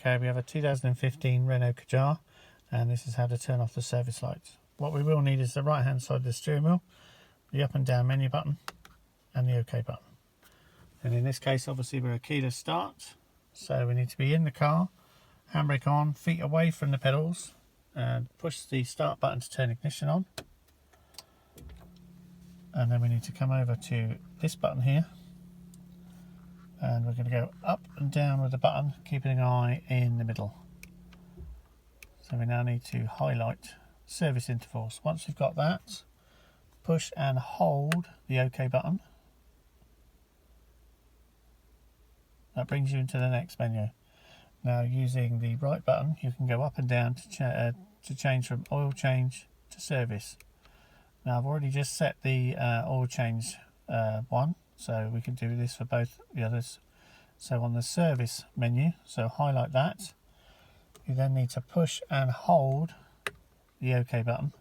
Okay, we have a 2015 Renault Kadjar, and this is how to turn off the service lights. What we will need is the right hand side of the steering wheel, the up and down menu button, and the OK button. And in this case, obviously, we're a keyless start, so we need to be in the car, handbrake on, feet away from the pedals, and push the start button to turn ignition on. And then we need to come over to this button here, and we're going to go up and down with the button, keeping an eye in the middle. So we now need to highlight service intervals. Once we've got that, push and hold the OK button. That brings you into the next menu. Now, using the right button, you can go up and down to change from oil change to service. Now, I've already just set the oil change one, so we can do this for both the others. So on the service menu, so highlight that. You then need to push and hold the OK button.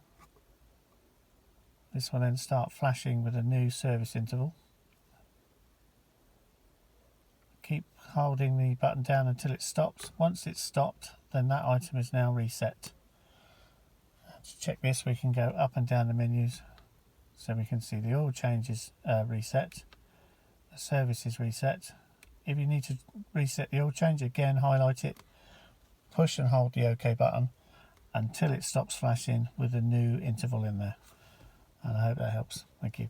This will then start flashing with a new service interval. Keep holding the button down until it stops. Once it's stopped, then that item is now reset. To check this, we can go up and down the menus, so we can see the oil change is reset, the service is reset. If you need to reset the oil change, again highlight it, push and hold the OK button until it stops flashing with a new interval in there. And I hope that helps. Thank you.